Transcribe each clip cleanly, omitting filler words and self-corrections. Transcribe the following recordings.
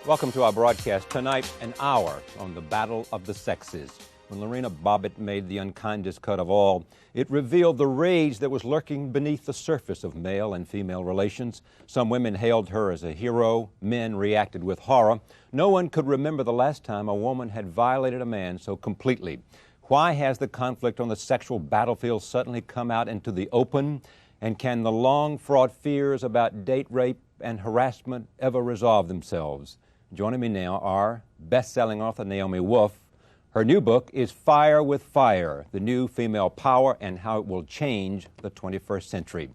Welcome to our broadcast tonight, an hour on the battle of the sexes. When Lorena Bobbitt made the unkindest cut of all, it revealed the rage that was lurking beneath the surface of male and female relations. Some women hailed her as a hero. Men reacted with horror. No one could remember the last time a woman had violated a man so completely. Why has the conflict on the sexual battlefield suddenly come out into the open? And can the long-fraught fears about date rape and harassment ever resolve themselves? Joining me now are best-selling author Naomi Wolf. Her new book is Fire with Fire, The New Female Power and How It Will Change the 21st Century.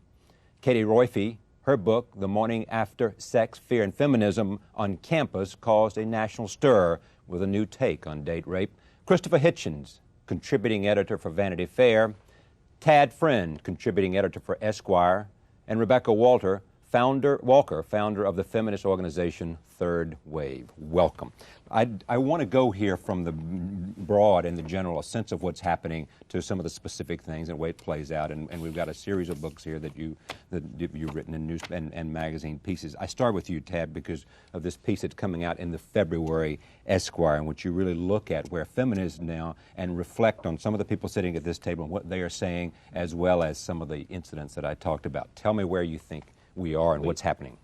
Katie Roiphe, her book, The Morning After Sex, Fear, and Feminism on Campus, caused a national stir with a new take on date rape. Christopher Hitchens, contributing editor for Vanity Fair. Tad Friend, contributing editor for Esquire. And Rebecca Walker, founder of the feminist organization Third Wave. Welcome. I want to go here from the broad and the general, a sense of what's happening, to some of the specific things and the way it plays out. And we've got a series of books here that you've written in news and magazine pieces. I start with you, Tad, because of this piece that's coming out in the February Esquire, in which you really look at where feminism now and reflect on some of the people sitting at this table and what they are saying, as well as some of the incidents that I talked about. Tell me where you think we are and what's happening.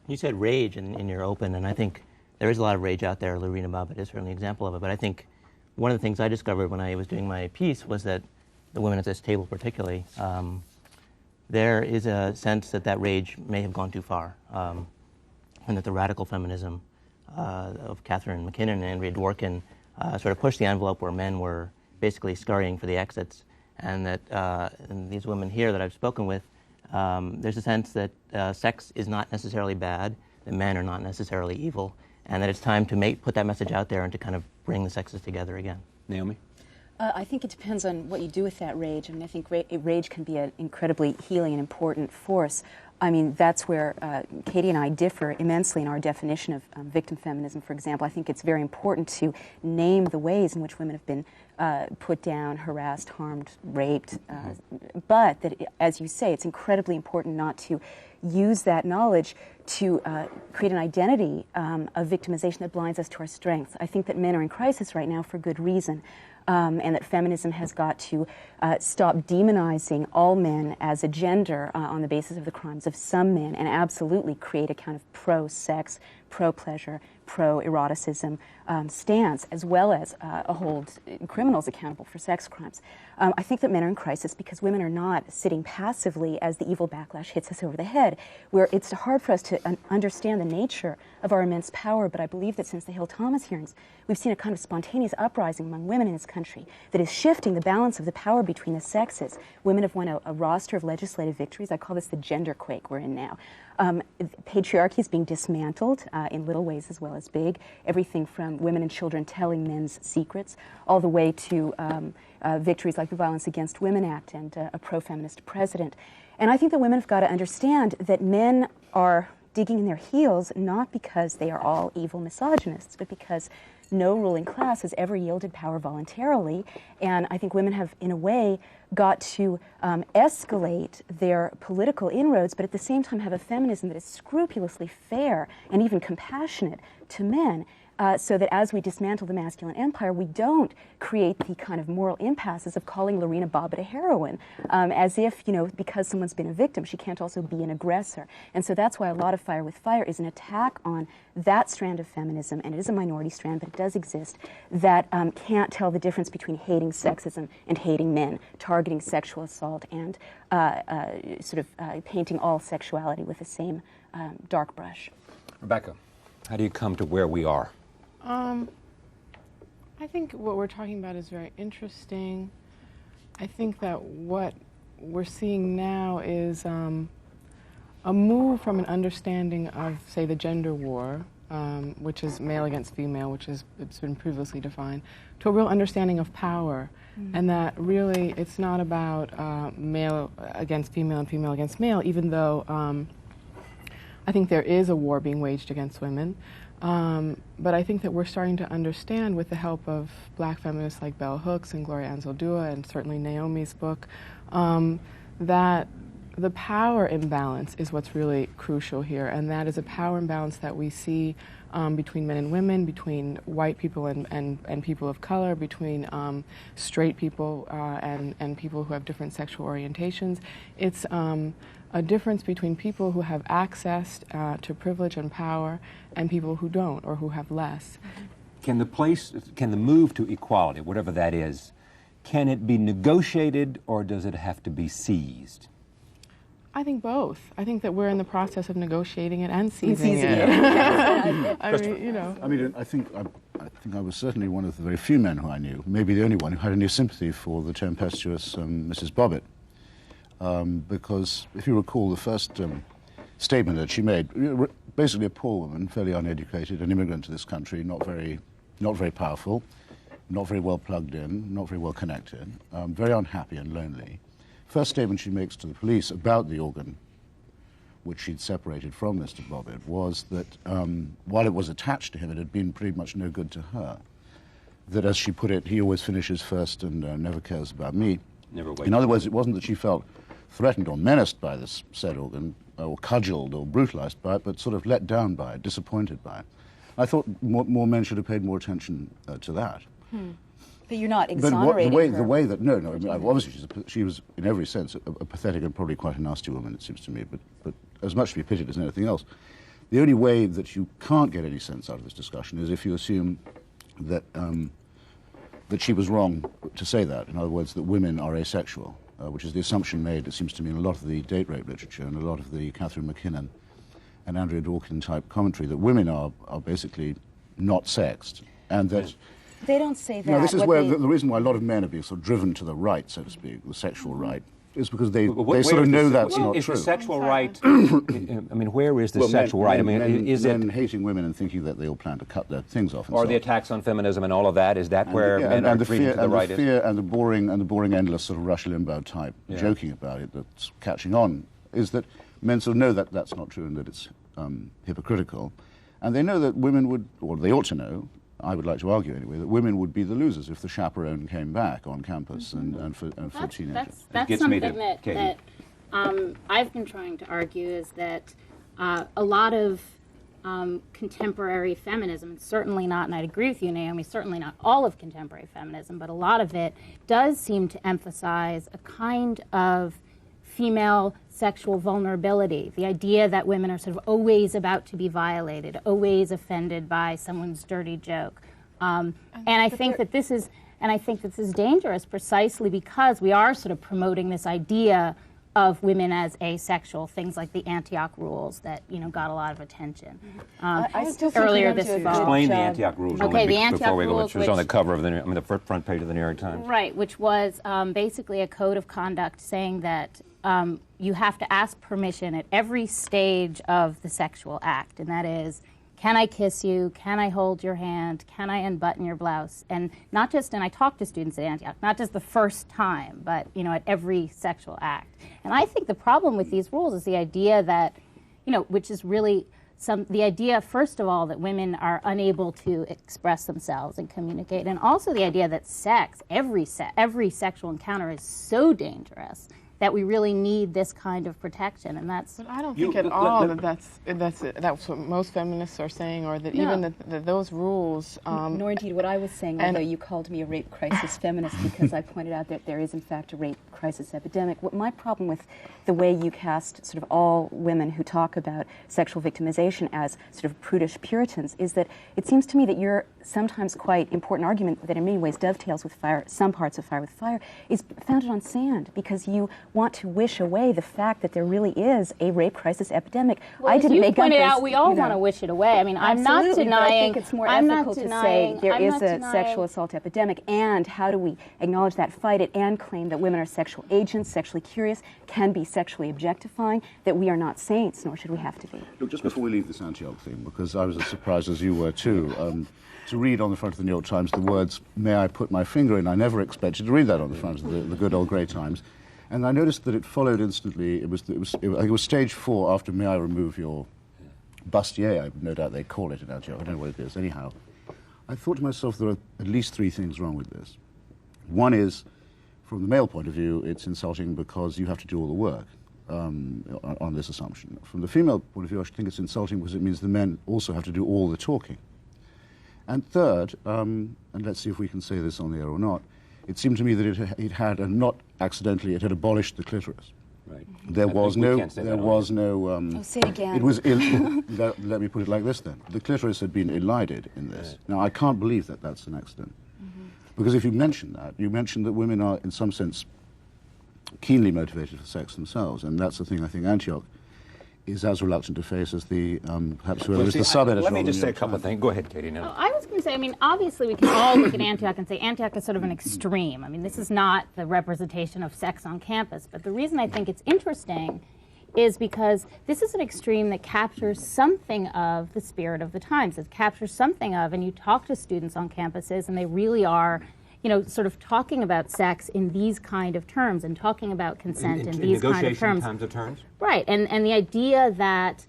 You said rage in your open, and I think there is a lot of rage out there. Lorena Bobbitt is certainly an example of it. But I think one of the things I discovered when I was doing my piece was that the women at this table particularly, there is a sense that that rage may have gone too far, and that the radical feminism of Catherine McKinnon and Andrea Dworkin sort of pushed the envelope where men were basically scurrying for the exits, and that and these women here that I've spoken with, there's a sense that sex is not necessarily bad, that men are not necessarily evil, and that it's time to put that message out there and to kind of bring the sexes together again. Naomi? I think it depends on what you do with that rage. I mean, I think rage can be an incredibly healing and important force. I mean, that's where Katie and I differ immensely in our definition of victim feminism, for example. I think it's very important to name the ways in which women have been put down, harassed, harmed, raped, but that, as you say, it's incredibly important not to use that knowledge to create an identity of victimization that blinds us to our strengths. I think that men are in crisis right now for good reason. And that feminism has got to stop demonizing all men as a gender on the basis of the crimes of some men, and absolutely create a kind of pro-sex, pro-pleasure, pro-eroticism stance, as well as hold criminals accountable for sex crimes. I think that men are in crisis because women are not sitting passively as the evil backlash hits us over the head, where it's hard for us to understand the nature of our immense power. But I believe that since the Hill-Thomas hearings, we've seen a kind of spontaneous uprising among women in this country that is shifting the balance of the power between the sexes. Women have won a roster of legislative victories. I call this the gender quake we're in now. Patriarchy is being dismantled in little ways as well as big. Everything from women and children telling men's secrets, all the way to victories like the Violence Against Women Act and a pro-feminist president. And I think that women have got to understand that men are digging in their heels not because they are all evil misogynists, but because no ruling class has ever yielded power voluntarily. And I think women have, in a way, got to escalate their political inroads, but at the same time have a feminism that is scrupulously fair and even compassionate to men. So that as we dismantle the masculine empire, we don't create the kind of moral impasses of calling Lorena Bobbitt a heroine, as if, because someone's been a victim, she can't also be an aggressor. And so that's why a lot of Fire with Fire is an attack on that strand of feminism, and it is a minority strand, but it does exist, that can't tell the difference between hating sexism and hating men, targeting sexual assault, and painting all sexuality with the same dark brush. Rebecca, how do you come to where we are? I think what we're talking about is very interesting. I think that what we're seeing now is a move from an understanding of, say, the gender war, which is male against female, it's been previously defined, to a real understanding of power, and that really it's not about male against female and female against male, even though I think there is a war being waged against women. But I think that we're starting to understand, with the help of black feminists like Bell Hooks and Gloria Anzaldúa, and certainly Naomi's book, that the power imbalance is what's really crucial here, and that is a power imbalance that we see between men and women, between white people and people of color, between straight people and people who have different sexual orientations. It's a difference between people who have access to privilege and power and people who don't, or who have less. Can the move to equality, whatever that is, can it be negotiated, or does it have to be seized? I think both. I think that we're in the process of negotiating it and seizing it. I mean, you know. I mean, I think I was certainly one of the very few men who I knew, maybe the only one, who had any sympathy for the tempestuous Mrs. Bobbitt. Because if you recall the first statement that she made, basically a poor woman, fairly uneducated, an immigrant to this country, not very powerful, not very well plugged in, not very well connected, very unhappy and lonely. First statement she makes to the police about the organ which she'd separated from Mr. Bobbitt was that while it was attached to him, it had been pretty much no good to her. That, as she put it, he always finishes first and never cares about me. Never waits. In other words, it wasn't that she felt threatened or menaced by this said organ, or cudgeled or brutalized by it, but sort of let down by it, disappointed by it. I thought more men should have paid more attention to that. But you're not But exonerating her. the way that, no, I mean, obviously she was, in every sense, a pathetic and probably quite a nasty woman, it seems to me, but as much to be pitied as anything else. The only way that you can't get any sense out of this discussion is if you assume that, that she was wrong to say that. In other words, that women are asexual, which is the assumption made, it seems to me, in a lot of the date rape literature and a lot of the Catherine McKinnon and Andrea Dworkin type commentary, that women are basically not sexed, and that... They don't say that. No, this is where the reason why a lot of men are being sort of driven to the right, so to speak, the sexual right, is because they sort of know that's not is true. Is the sexual right, I mean, where is the sexual right? I mean, is it... Men hating women and thinking that they all plan to cut their things off and Or so the on. attacks on feminism and all of that, is that where Yeah, men are the treated fear, to the and right the is? fear and the boring endless sort of Rush Limbaugh type joking about it that's catching on, is that men sort of know that that's not true and that it's hypocritical. And they know that women would, or they ought to know, I would like to argue anyway, that women would be the losers if the chaperone came back on campus and for teenagers. That's gets me to something that, Katie. I've been trying to argue is that a lot of contemporary feminism, certainly not, and I'd agree with you, Naomi, certainly not all of contemporary feminism, but a lot of it does seem to emphasize a kind of female sexual vulnerability, the idea that women are sort of always about to be violated, always offended by someone's dirty joke. And I think that this is dangerous precisely because we are sort of promoting this idea of women as asexual, things like the Antioch rules that got a lot of attention I still think earlier we don't this do a fall. good Explain the job. Antioch rules. Okay, the Antioch before we go, rules, which was on the which- cover of the front page of the New York Times. Right, which was basically a code of conduct saying that you have to ask permission at every stage of the sexual act, and that is, can I kiss you? Can I hold your hand? Can I unbutton your blouse? And not just, and I talk to students at Antioch, not just the first time, but at every sexual act. And I think the problem with these rules is the idea that, which is really the idea, first of all, that women are unable to express themselves and communicate, and also the idea that every sexual encounter is so dangerous that we really need this kind of protection, and that's... But I don't think at all that's what most feminists are saying, or that even that those rules... Nor indeed what I was saying, although you called me a rape crisis feminist because I pointed out that there is in fact a rape crisis epidemic. What my problem with the way you cast sort of all women who talk about sexual victimization as sort of prudish Puritans is that it seems to me that your sometimes quite important argument that in many ways dovetails with some parts of Fire with Fire is founded on sand, because you want to wish away the fact that there really is a rape crisis epidemic. Well, I didn't you make pointed up this, out, we all want to wish it away. I mean, I'm not Absolutely, but denying... I think it's more ethical to say there is a sexual assault epidemic, and how do we acknowledge that, fight it, and claim that women are sexual agents, sexually curious, can be sexually objectifying, that we are not saints, nor should we have to be. Look, just before we leave this Antioch thing, because I was as surprised as you were too, to read on the front of the New York Times the words, "May I put my finger in?" I never expected to read that on the front of the good old grey Times. And I noticed that it followed instantly. It was stage 4 after "May I remove your bustier?" No doubt they call it in Antioch. I don't know what it is. Anyhow, I thought to myself, there are at least 3 things wrong with this. One is, from the male point of view, it's insulting because you have to do all the work. on this assumption. From the female point of view, I think it's insulting because it means the men also have to do all the talking. And third, and let's see if we can say this on the air or not, it seemed to me that it had, and not accidentally, it had abolished the clitoris. Right. There was no. Say it again. It was. Let me put it like this then: the clitoris had been elided in this. Now I can't believe that that's an accident, because if you mention that, you mention that women are, in some sense, keenly motivated for sex themselves, and that's the thing I think Antioch is as reluctant to face as the perhaps whoever is the sub-editor. Let me of the just New say a York couple of Times. things. Go ahead, Katie. Now. Oh, I was going to say, I mean, obviously we can all look at Antioch and say Antioch is sort of an extreme. I mean, this is not the representation of sex on campus. But the reason I think it's interesting is because this is an extreme that captures something of the spirit of the times. It captures something of, and you talk to students on campuses and they really are, you know, sort of talking about sex in these kind of terms and talking about consent in these kind of terms. Kinds of terms? Right, and the idea that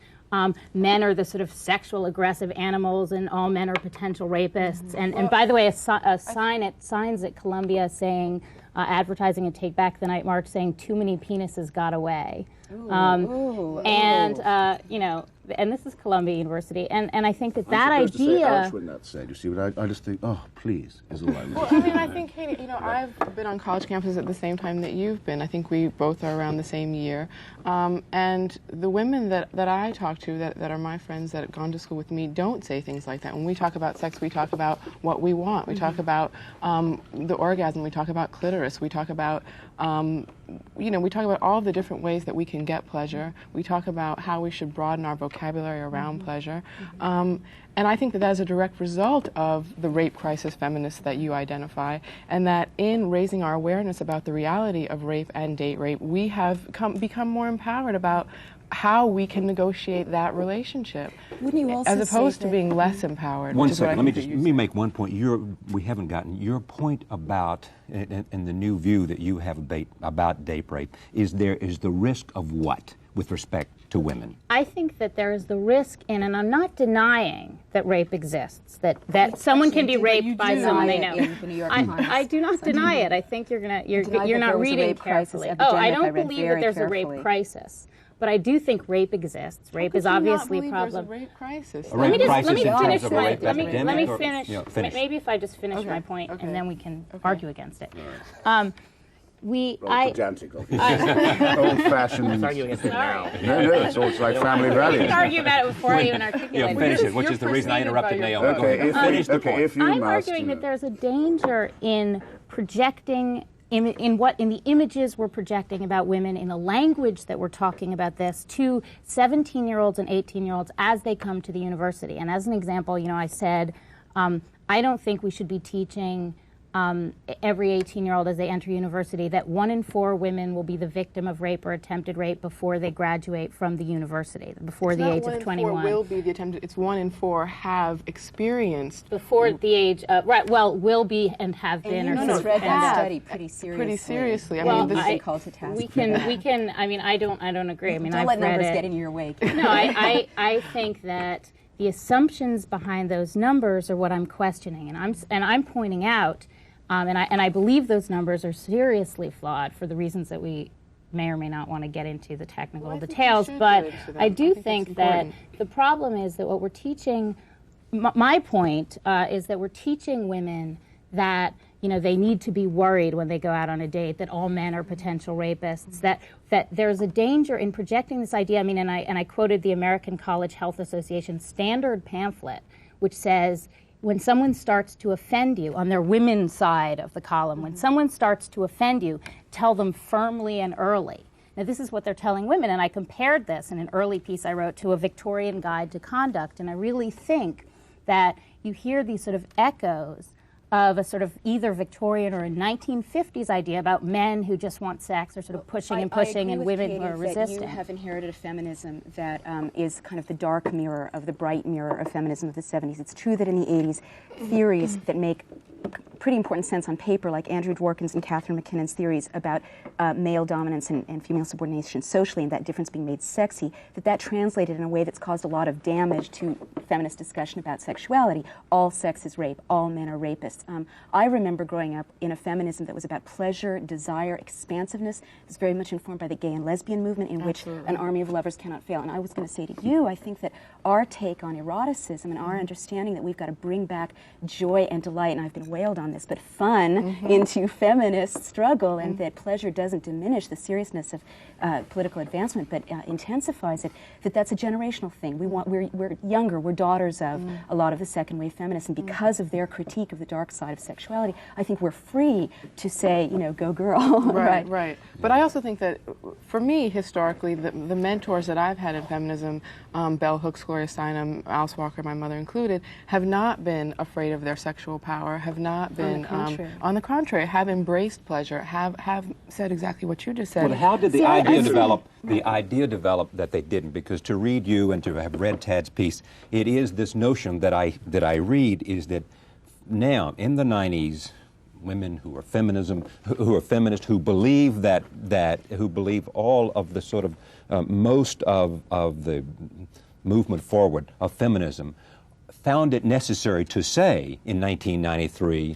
men are the sort of sexual aggressive animals and all men are potential rapists. And by the way, signs at Columbia saying, advertising a Take Back the Night March saying too many penises got away. You know, and this is Columbia University, and I think that I'm supposed to say idea. ouch when that's said, you see, but I just think, oh, please, is all I Well, I mean, I think, Katie, you know, I've been on college campuses at the same time that you've been. I think we both are around the same year. And the women that I talk to, that are my friends that have gone to school with me, don't say things like that. When we talk about sex, we talk about what we want. We talk about the orgasm. We talk about clitoris. We talk about, you know, we talk about all the different ways that we can get pleasure. We talk about how we should broaden our vocabulary around pleasure. And I think that that is a direct result of the rape crisis feminists that you identify, and that in raising our awareness about the reality of rape and date rape, we have become more empowered about how we can negotiate that relationship, Wouldn't you also as opposed say to that- being less empowered. One which is what I second. Let think that me you make one point. We haven't gotten your point about and the new view that you have about date rape. Is the risk of what with respect to women? I think that there is the risk in, and I'm not denying that rape exists, that someone can be raped by someone they know. In the New York Times. I do not deny it. I think you're deny not that there was a reading rape crisis carefully. epidemic. I I don't read believe that very there's a carefully. rape crisis, but I do think rape exists. Rape is obviously a problem. There's a rape crisis. A rape crisis Let me in terms finish of a my. rape Let me epidemic or- finish. Yeah, finish. Maybe if I just finish my point, okay. and then we can Okay. argue against it. pedantic, old-fashioned. Let's argue against it now. No, it's like family We values. can argue about it before I even articulate Yeah, it. finish it, which You're is the reason I preceded by interrupted your Naomi. Go Okay, ahead. Finish the point. if you I'm must, arguing that there's a danger in projecting in the images we're projecting about women, in the language that we're talking about this to 17-year-olds and 18-year-olds as they come to the university. And as an example, you know, I said I don't think we should be teaching every 18-year-old as they enter university that 1 in 4 women will be the victim of rape or attempted rape before they graduate from the university, before the age of 21. 1 in 4 will be the attempted. It's 1 in 4 have experienced. Before the age of, right, well, will be and have been. And or you sort of read that have. study pretty seriously. Pretty seriously. I Well, mean, this I- is called to task. we can. I mean, I don't agree. I mean, Don't I've let read numbers it. get in your way. No, I think that the assumptions behind those numbers are what I'm questioning, and I'm pointing out, and I believe those numbers are seriously flawed for the reasons that we may or may not want to get into the technical Well, I think we details. should But get into them. I I do think think that's that important. the problem is that what we're teaching. My point is that we're teaching women that, you know, they need to be worried when they go out on a date, that all men are potential rapists, that there's a danger in projecting this idea. I mean, and I quoted the American College Health Association standard pamphlet, which says, when someone starts to offend you, on their women's side of the column, when someone starts to offend you, tell them firmly and early. Now, this is what they're telling women, and I compared this in an early piece I wrote to a Victorian guide to conduct, and I really think that you hear these sort of echoes of a sort of either Victorian or a 1950s idea about men who just want sex or sort of pushing and pushing, and women who are resisting. You have inherited a feminism that is kind of the dark mirror of the bright mirror of feminism of the 70s. It's true that in the 80s, theories that make pretty important sense on paper, like Andrew Dworkin's and Catherine McKinnon's theories about male dominance and female subordination socially, and that difference being made sexy, that translated in a way that's caused a lot of damage to feminist discussion about sexuality. All sex is rape. All men are rapists. I remember growing up in a feminism that was about pleasure, desire, expansiveness. It was very much informed by the gay and lesbian movement, in which an army of lovers cannot fail. And I was going to say to you, I think that our take on eroticism and our understanding that we've got to bring back joy and delight, and I've been wailed on this, but fun into feminist struggle, and that pleasure doesn't diminish the seriousness of political advancement, but intensifies it, that's a generational thing. We're younger, we're daughters of a lot of the second wave feminists, and because of their critique of the dark side of sexuality, I think we're free to say, go girl. Right. But I also think that, for me, historically, the mentors that I've had in feminism, Bell Hooks, Gloria Steinem, Alice Walker, my mother included, have not been afraid of their sexual power, have not been, on the contrary, have embraced pleasure, have said exactly what you just said. Well, how did the idea develop? The idea developed that they didn't, because to read you and to have read Tad's piece, it is this notion that I read is that now in the 90s, women who are feminists, who believe who believe all of the sort of most of the movement forward of feminism, found it necessary to say in 1993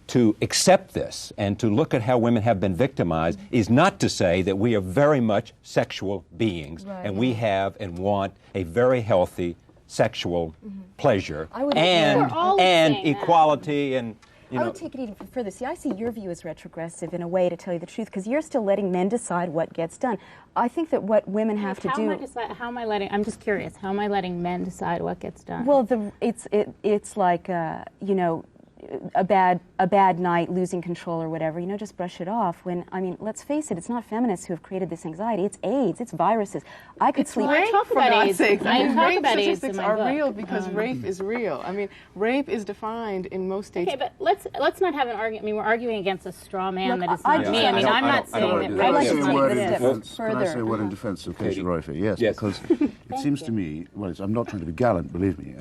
to accept this and to look at how women have been victimized is not to say that we are very much sexual beings, and we have and want a very healthy sexual pleasure and equality and I would take it even further. See, I see your view as retrogressive in a way, to tell you the truth, because you're still letting men decide what gets done. I think that what women have to do... How am I letting... I'm just curious. How am I letting men decide what gets done? Well, it's like, a bad night, losing control or whatever, just brush it off. When, let's face it, it's not feminists who have created this anxiety. It's AIDS, it's viruses. I could sleep... I talk about AIDS. I talk about AIDS statistics are real because rape is real. Rape is defined in most states. Okay, but let's not have an argument. We're arguing against a straw man that is not me. I'm not saying that rape is not Can I say a word in defense of Katie Roifer? Yes, because it seems to me, I'm not trying to be gallant, believe me.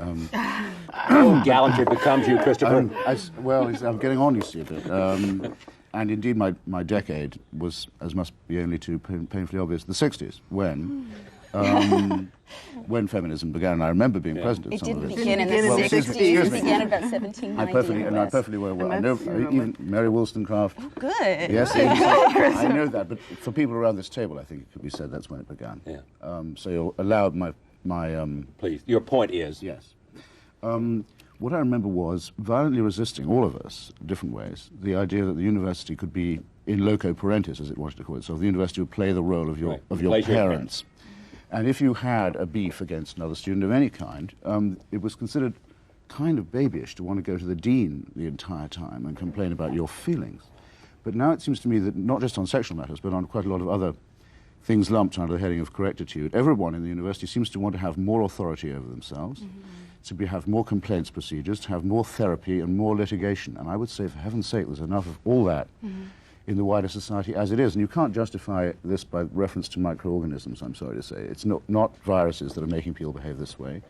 Gallantry becomes you, Christopher. I'm getting on, you see, a bit. And indeed, my decade was, as must be only too painfully obvious, the 60s, when feminism began. And I remember being present at some of this. It didn't begin in the 60s. It began about 1790. I perfectly well. I know even Mary Wollstonecraft. Oh, good. Yes, I know that. But for people around this table, I think it could be said that's when it began. Yeah. So you'll allow my Please, your point is... Yes. What I remember was violently resisting, all of us, different ways, the idea that the university could be in loco parentis, as it wanted to call it. So the university would play the role of your parents. And if you had a beef against another student of any kind, it was considered kind of babyish to want to go to the dean the entire time and complain about your feelings. But now it seems to me that not just on sexual matters, but on quite a lot of other things lumped under the heading of correctitude, everyone in the university seems to want to have more authority over themselves, to have more complaints procedures, to have more therapy and more litigation. And I would say, for heaven's sake, there's enough of all that in the wider society as it is. And you can't justify this by reference to microorganisms, I'm sorry to say. It's not viruses that are making people behave this way.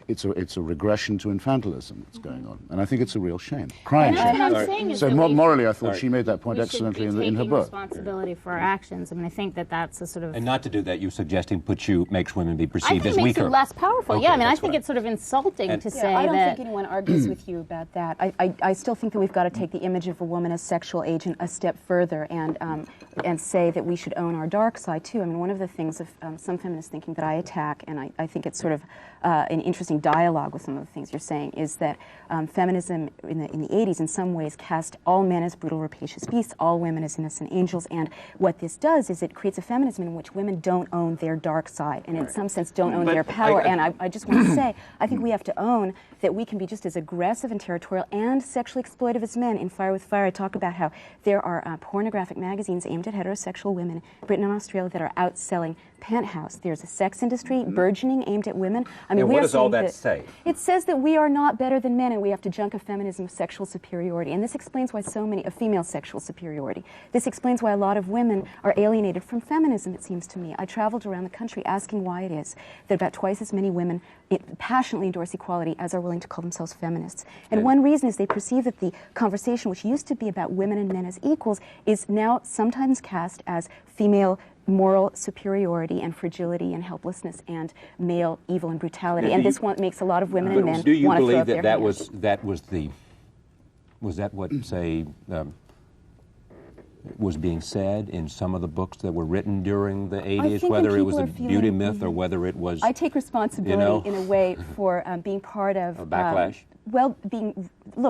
It's a regression to infantilism that's going on. And I think it's a real shame. Crying shame. So morally, I thought she made that point excellently in her book. Responsibility for our actions. I think that's a sort of... And not to do that, you're suggesting makes women be perceived as weaker. I think it makes it less powerful. Okay, I think it's sort of insulting to say that... I don't think anyone argues with you about that. I still think that we've got to take the image of a woman as sexual agent a step further and say that we should own our dark side, too. One of the things of some feminist thinking that I attack, and I think it's sort of an interesting dialogue with some of the things you're saying, is that feminism in the 80s in some ways cast all men as brutal, rapacious beasts, all women as innocent angels, and what this does is it creates a feminism in which women don't own their dark side, and in some sense don't own their power. And I just want to say, I think we have to own that we can be just as aggressive and territorial and sexually exploitive as men. In Fire with Fire, I talk about how there are pornographic magazines aimed at heterosexual women in Britain and Australia that are outselling Penthouse. There's a sex industry burgeoning aimed at women. I mean, and we what are does all saying that say? It says that we are not better than men, and we have to junk a feminism of sexual superiority. And this explains why so many, of female sexual superiority. This explains why a lot of women are alienated from feminism, it seems to me. I traveled around the country asking why it is that about twice as many women passionately endorse equality as are willing to call themselves feminists. And one reason is they perceive that the conversation, which used to be about women and men as equals, is now sometimes cast as female moral superiority and fragility and helplessness and male evil and brutality. And this one makes a lot of women and men do you want to throw believe up that their hands. was that what, say, was being said in some of the books that were written during the 80s, whether it was a beauty myth or whether it was... I take responsibility in a way for being part of... A backlash? Look,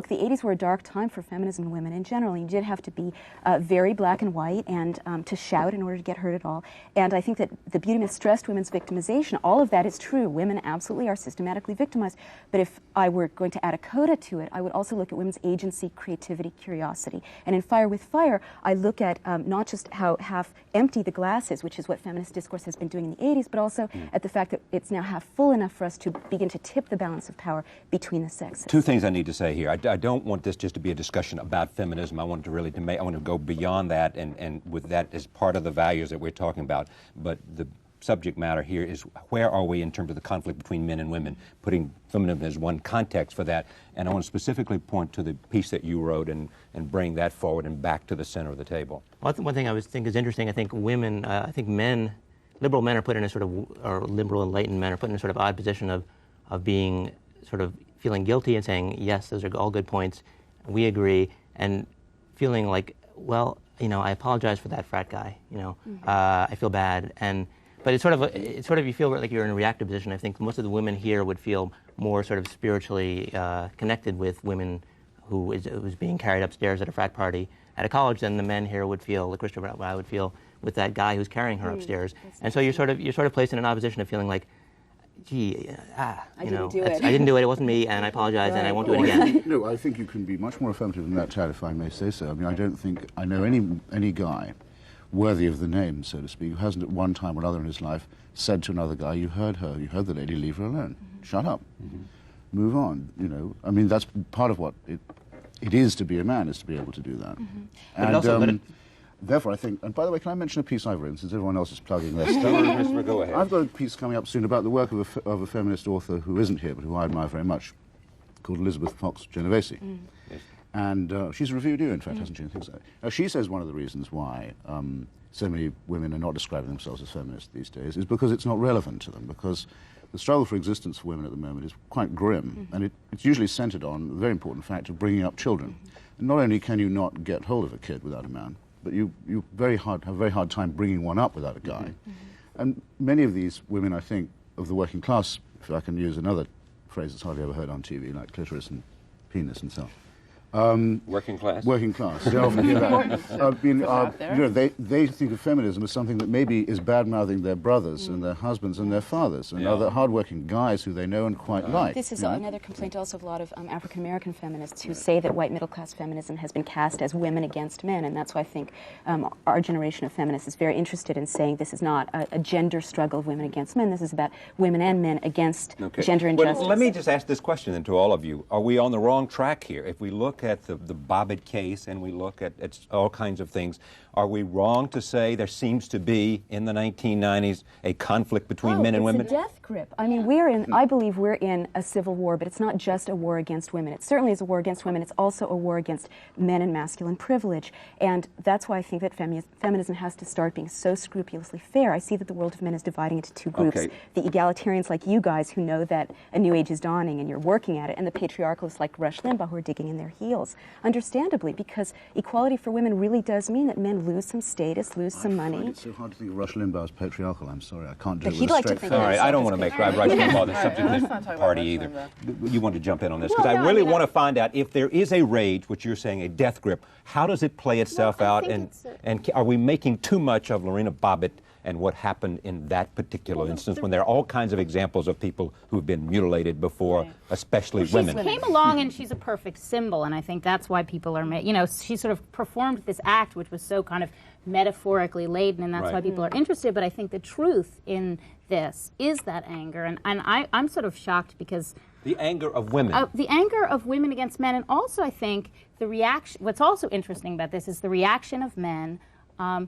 the 80s were a dark time for feminism and women in general. You did have to be very black and white and to shout in order to get heard at all. And I think that the beauty myth stressed women's victimization. All of that is true. Women absolutely are systematically victimized. But if I were going to add a coda to it, I would also look at women's agency, creativity, curiosity. And in Fire with Fire, I look at not just how half empty the glass is, which is what feminist discourse has been doing in the 80s, but also at the fact that it's now half full enough for us to begin to tip the balance of power between the sexes. Two things I need to say here. I don't want this just to be a discussion about feminism. I want to really I want to go beyond that, and with that as part of the values that we're talking about. But the subject matter here is where are we in terms of the conflict between men and women, putting feminism as one context for that. And I want to specifically point to the piece that you wrote and bring that forward and back to the center of the table. Well, one thing I think is interesting, I think women, I think men, liberal men are put in a sort of, or liberal enlightened men are put in a sort of odd position of being sort of feeling guilty and saying, yes, those are all good points, we agree, and feeling like, well, you know, I apologize for that frat guy, you know, I feel bad, but it's sort of you feel like you're in a reactive position. I think most of the women here would feel more sort of spiritually connected with women who's being carried upstairs at a frat party at a college than the men here would feel, like Christopher and I would feel with that guy who's carrying her upstairs. And so you're sort of placed in an opposition of feeling like, gee, I didn't do it, it wasn't me, and I apologize, and I won't do it again. No, I think you can be much more affirmative than that, Chad, if I may say so. I mean, I don't think I know any guy worthy of the name, so to speak, who hasn't at one time or another in his life said to another guy, you heard the lady, leave her alone. Shut up. Move on, you know. I mean, that's part of what it is to be a man, is to be able to do that. And therefore, I think, and by the way, can I mention a piece I've written, since everyone else is plugging their stuff? Go ahead. I've got a piece coming up soon about the work of a feminist author who isn't here, but who I admire very much, called Elizabeth Fox Genovese. Yes. And she's reviewed you, in fact, hasn't she? I think so. Now, she says one of the reasons why so many women are not describing themselves as feminists these days is because it's not relevant to them, because the struggle for existence for women at the moment is quite grim, and it's usually centered on the very important fact of bringing up children. And not only can you not get hold of a kid without a man, but you have a very hard time bringing one up without a guy. And many of these women, I think, of the working class, if I can use another phrase that's hardly ever heard on TV, like clitoris and penis and so on. Working class? Working class. They often hear that. You know, they think of feminism as something that maybe is bad-mouthing their brothers and their husbands and their fathers and other hard-working guys who they know and quite like. This is another complaint also of a lot of African-American feminists who say that white middle-class feminism has been cast as women against men, and that's why I think our generation of feminists is very interested in saying this is not a gender struggle of women against men. This is about women and men against gender injustice. Well, let me just ask this question then to all of you. Are we on the wrong track here? If we look at the Bobbitt case and we look at all kinds of things, are we wrong to say there seems to be, in the 1990s, a conflict between men and women? It's a death grip. I mean, I believe we're in a civil war, but it's not just a war against women. It certainly is a war against women. It's also a war against men and masculine privilege. And that's why I think that feminism has to start being so scrupulously fair. I see that the world of men is dividing into two groups. Okay. The egalitarians like you guys who know that a new age is dawning and you're working at it, and the patriarchalists like Rush Limbaugh who are digging in their heels. Understandably, because equality for women really does mean that men lose some status, lose some money. It's so hard to think of Rush Limbaugh as patriarchal. I'm sorry, I can't do But it he'd with a like to straight think face. All right, I don't want to make Rush Limbaugh the subject let's of not this talk about party Rush either. Limbaugh. You want to jump in on this? Because Well, I no, really I mean, want to find out if there is a rage, which you're saying a death grip, how does it play itself Well, I out? think And are we making too much of Lorena Bobbitt and what happened in that particular instance when there are all kinds of examples of people who've been mutilated before, especially women. She came along and she's a perfect symbol, and I think that's why people are, she sort of performed this act which was so kind of metaphorically laden, and that's why people are interested. But I think the truth in this is that anger, and I'm sort of shocked because the anger of women. The anger of women against men, and also I think the reaction. What's also interesting about this is the reaction of men. And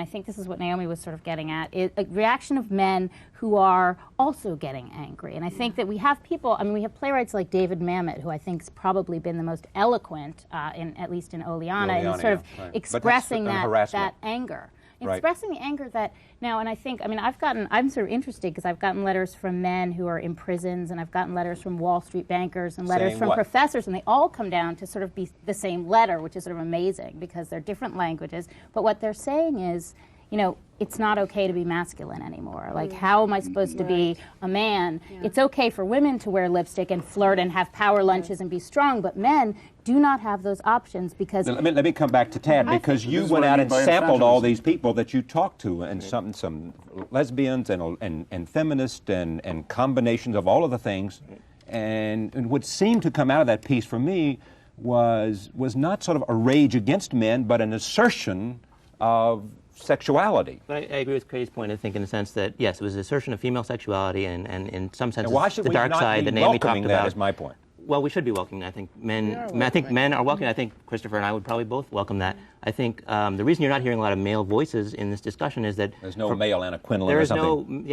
I think this is what Naomi was sort of getting at, a reaction of men who are also getting angry. And I think that we have people, we have playwrights like David Mamet, who I think has probably been the most eloquent, at least in Oleana, in sort of expressing that anger. Expressing the anger that now, and I think, I'm sort of interested because I've gotten letters from men who are in prisons, and I've gotten letters from Wall Street bankers and letters from professors, and they all come down to sort of be the same letter, which is sort of amazing because they're different languages. But what they're saying is, it's not okay to be masculine anymore. Like, how am I supposed to be a man? Yeah. It's okay for women to wear lipstick and flirt and have power lunches and be strong, but men do not have those options because... Let me come back to Tad, because you went out and sampled all these people that you talked to, and some lesbians and feminists and combinations of all of the things, and what seemed to come out of that piece for me was not sort of a rage against men, but an assertion of sexuality. But I agree with Katie's point, I think, in the sense that, yes, it was an assertion of female sexuality, and in some sense, the dark side that Naomi talked about. That is my point. Well, we should be welcoming. I think men are welcoming. I think Christopher and I would probably both welcome that. I think the reason you're not hearing a lot of male voices in this discussion is that there's no male Anna Quindlen or something.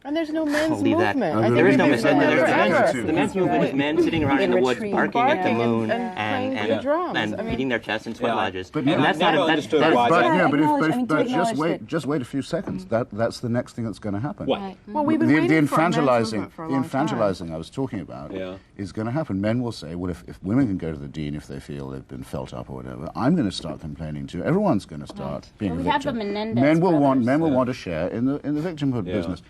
And there's no men's movement. There is no men's movement. The men's movement is men sitting around in the woods barking at the moon and beating their chests in sweat lodges. But that's not understood. But just wait a few seconds. That's the next thing that's going to happen. What? Well, we've been waiting for a men's movement for a long time. The infantilizing I was talking about is going to happen. Men will say, well, if women can go to the dean if they feel they've been felt up or whatever, I'm going to start complaining too. Everyone's going to start being a victim. We have the Menendez Men will brothers. want to share in the victimhood business.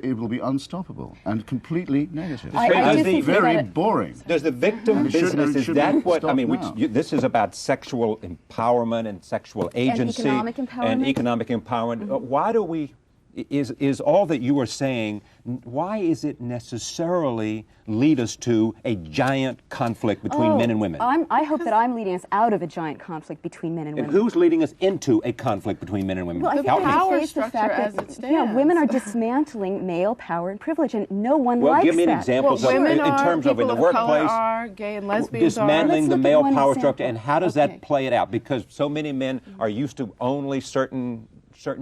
It will be unstoppable and completely negative. Very boring. Does the victim business, is that what, this is about sexual empowerment and sexual agency. And economic empowerment. Why do we, is all that you are saying, why is it necessarily lead us to a giant conflict between men and women? I hope that I'm leading us out of a giant conflict between men and women. And who's leading us into a conflict between men and women? Well, I think power structure as it stands. Women are dismantling male power and privilege, and no one likes that. Well, give me an example in terms of in the workplace, are, gay and lesbians dismantling the male power structure, and how does that play it out? Because so many men are used to only certain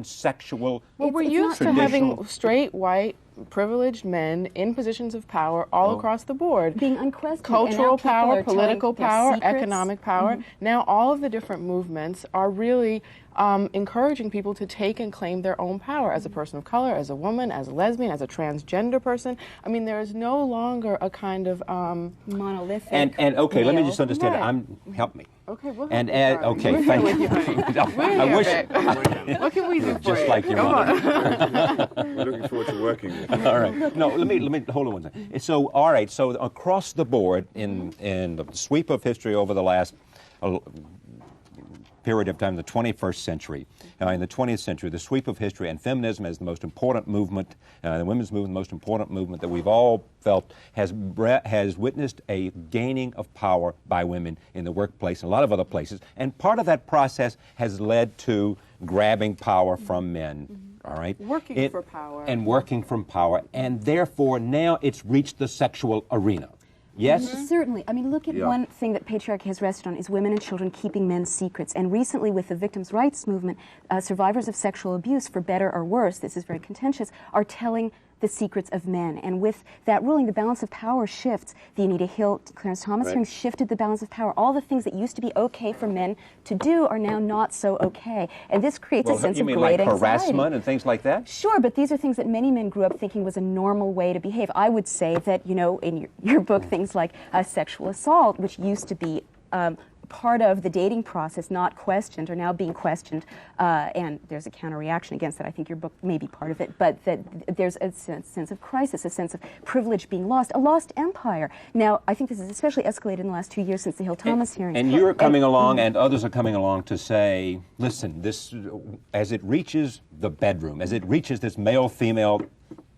sexual. Well, we're used to having straight, white, privileged men in positions of power all across the board. Being unquestioned. Cultural power, political power, economic power. Now all of the different movements are really encouraging people to take and claim their own power as a person of color, as a woman, as a lesbian, as a transgender person. There is no longer a kind of monolithic. And okay, let me just understand. Help me. Okay, we'll thank you. I wish. What can we do for just you? like your mother. We're looking forward to working with you. All right. No, let me hold on one second. So, all right. So across the board, in the sweep of history over the last period of time, the 21st century, in the 20th century, the sweep of history, and feminism as the most important movement, the women's movement, the most important movement that we've all felt has witnessed a gaining of power by women in the workplace and a lot of other places. And part of that process has led to grabbing power from men. All right? Working for power. And working from power. And therefore, now it's reached the sexual arena. Yes? Certainly. Look at one thing that patriarchy has rested on is women and children keeping men's secrets. And recently with the victims' rights movement, survivors of sexual abuse, for better or worse, this is very contentious, are telling the secrets of men. And with that ruling, the balance of power shifts. The Anita Hill, Clarence Thomas hearings shifted the balance of power. All the things that used to be okay for men to do are now not so okay. And this creates a sense of great anxiety. Harassment and things like that? Sure, but these are things that many men grew up thinking was a normal way to behave. I would say that, in your book, things like sexual assault, which used to be part of the dating process, not questioned, are now being questioned, and there's a counter-reaction against that. I think your book may be part of it, but that there's a sense of crisis, a sense of privilege being lost, a lost empire. Now, I think this has especially escalated in the last 2 years since the Hill-Thomas hearings. And you're coming along, and others are coming along to say, listen, this, as it reaches the bedroom, as it reaches this male-female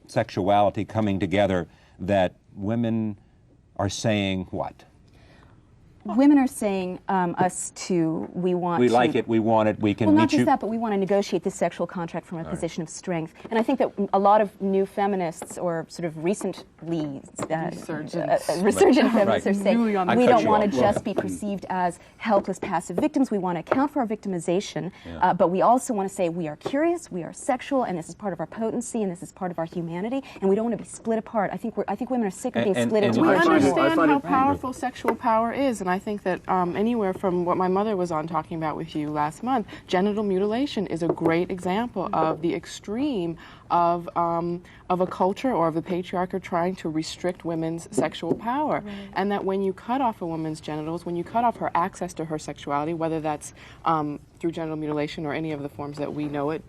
sexuality coming together, that women are saying what? Women are saying we like it, we want it, we can well, meet not just you. that, but we want to negotiate this sexual contract from a position of strength. And I think that a lot of new feminists, or sort of recently resurgent feminists, are saying we don't want to just be perceived as helpless, passive victims. We want to account for our victimization, but we also want to say we are curious, we are sexual, and this is part of our potency, and this is part of our humanity, and we don't want to be split apart. I think women are sick of being split into we two. understand how powerful sexual power is, and I think that anywhere from what my mother was on talking about with you last month, genital mutilation is a great example of the extreme of a culture or of the patriarchy trying to restrict women's sexual power. Right. And that when you cut off a woman's genitals, when you cut off her access to her sexuality, whether that's through genital mutilation or any of the forms that we know it,